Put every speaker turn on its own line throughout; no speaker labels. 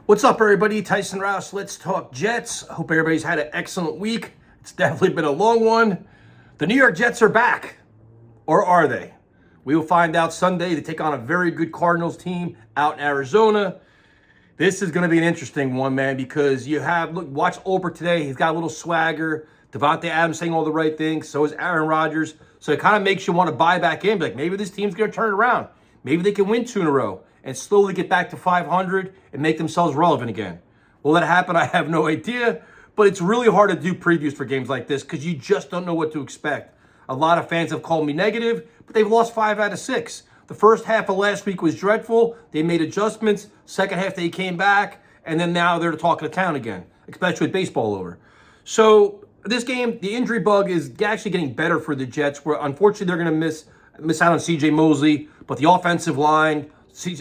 What's up, everybody? Tyson Rouse. Let's talk Jets. Hope everybody's had an excellent week. It's definitely been a long one. The New York Jets are back. Or are they? We will find out Sunday. They take on a very good Cardinals team out in Arizona. This is going to be an interesting one, man, because you have, watch Oprah today. He's got a little swagger. Devontae Adams saying all the right things. So is Aaron Rodgers. So it kind of makes you want to buy back in. Like, maybe this team's going to turn it around. Maybe they can win 2 in a row and slowly get back to 500 and make themselves relevant again. Will that happen? I have no idea. But it's really hard to do previews for games like this because you just don't know what to expect. A lot of fans have called me negative, but they've lost 5 out of 6. The first half of last week was dreadful. They made adjustments. Second half, they came back. And then now they're talking to town again, especially with baseball over. So this game, the injury bug is actually getting better for the Jets, where unfortunately they're going to miss out on C.J. Mosley. But the offensive line,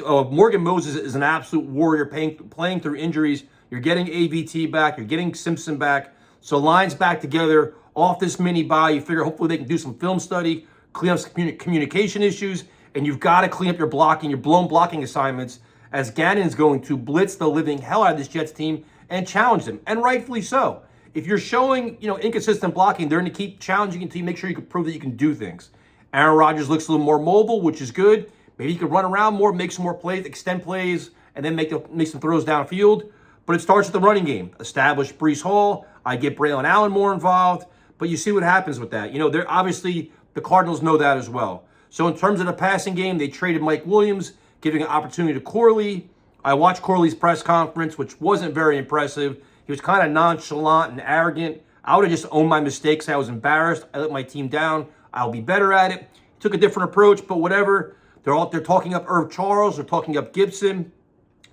Morgan Moses is an absolute warrior playing through injuries. You're getting AVT back. You're getting Simpson back. So lines back together off this mini bye. You figure hopefully they can do some film study, clean up some communication issues, and you've got to clean up your blocking, your blown blocking assignments, as Gannon's going to blitz the living hell out of this Jets team and challenge them, and rightfully so. If you're showing, inconsistent blocking, they're going to keep challenging you until you make sure you can prove that you can do things. Aaron Rodgers looks a little more mobile, which is good. Maybe he could run around more, make some more plays, extend plays, and then make some throws downfield. But it starts with the running game. Establish Breece Hall. I get Braylon Allen more involved. But you see what happens with that. They're obviously, the Cardinals know that as well. So in terms of the passing game, they traded Mike Williams, giving an opportunity to Corley. I watched Corley's press conference, which wasn't very impressive. He was kind of nonchalant and arrogant. I would have just owned my mistakes. I was embarrassed. I let my team down. I'll be better at it. He took a different approach, but whatever. They're talking up Irv Charles. They're talking up Gibson.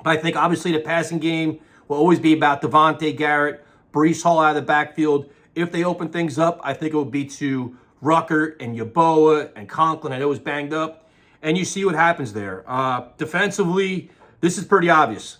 But I think, obviously, the passing game will always be about Devontae Garrett, Breece Hall out of the backfield. If they open things up, I think it will be to Ruckert and Yeboah and Conklin. I know he's banged up. And you see what happens there. Defensively, this is pretty obvious.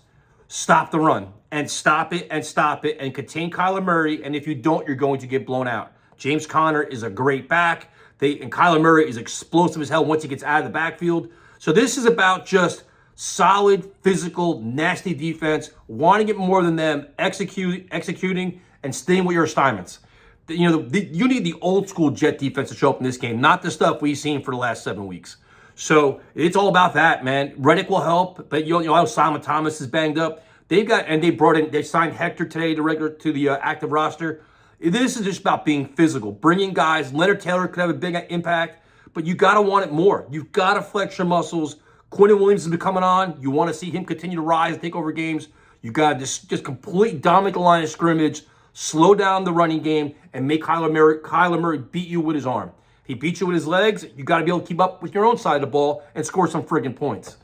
Stop the run and stop it and contain Kyler Murray. And if you don't, you're going to get blown out. James Conner is a great back. And Kyler Murray is explosive as hell once he gets out of the backfield. So this is about just solid, physical, nasty defense, wanting it more than them, executing, and staying with your assignments. You need the old school Jet defense to show up in this game, not the stuff we've seen for the last 7 weeks. So it's all about that, man. Reddick will help, but Simon Thomas is banged up. They signed Hector today to the active roster. This is just about being physical, bringing guys. Leonard Taylor could have a big impact, but you got to want it more. You've got to flex your muscles. Quentin Williams has been coming on. You want to see him continue to rise and take over games. You got to just completely dominate the line of scrimmage, slow down the running game, and make Kyler Murray beat you with his arm. If he beats you with his legs, you got to be able to keep up with your own side of the ball and score some friggin' points.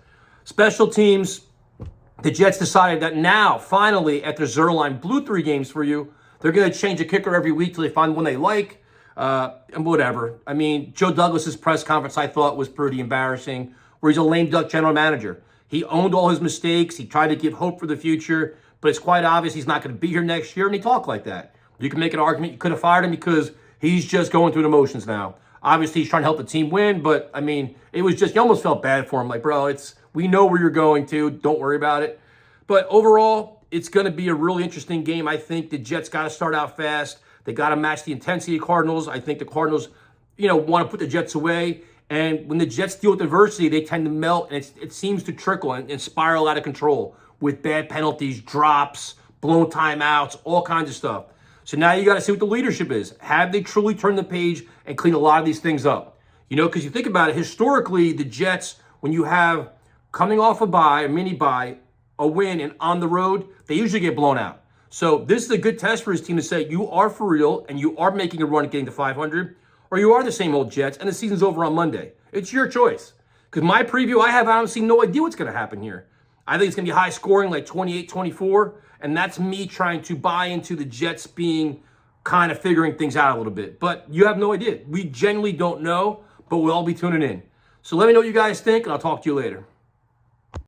Special teams, the Jets decided that now, finally, after Zerline blew 3 games for you, they're going to change a kicker every week till they find one they like, and whatever. I mean, Joe Douglas's press conference, I thought, was pretty embarrassing, where he's a lame duck general manager. He owned all his mistakes. He tried to give hope for the future, but it's quite obvious he's not going to be here next year, and he talked like that. You can make an argument you could have fired him because he's just going through the motions now. Obviously, he's trying to help the team win, but, I mean, it was just, you almost felt bad for him. Like, bro, we know where you're going to. Don't worry about it. But overall, it's going to be a really interesting game. I think the Jets got to start out fast. They got to match the intensity of Cardinals. I think the Cardinals, want to put the Jets away. And when the Jets deal with adversity, they tend to melt, and it seems to trickle and spiral out of control with bad penalties, drops, blown timeouts, all kinds of stuff. So now you got to see what the leadership is. Have they truly turned the page and cleaned a lot of these things up? Because you think about it, historically, the Jets, when you have coming off a mini bye, a win, and on the road, they usually get blown out. So this is a good test for his team to say, you are for real, and you are making a run at getting to 500, or you are the same old Jets, and the season's over on Monday. It's your choice. Because my preview, I have honestly no idea what's going to happen here. I think it's going to be high scoring, like 28-24, and that's me trying to buy into the Jets being kind of figuring things out a little bit. But you have no idea. We genuinely don't know, but we'll all be tuning in. So let me know what you guys think, and I'll talk to you later.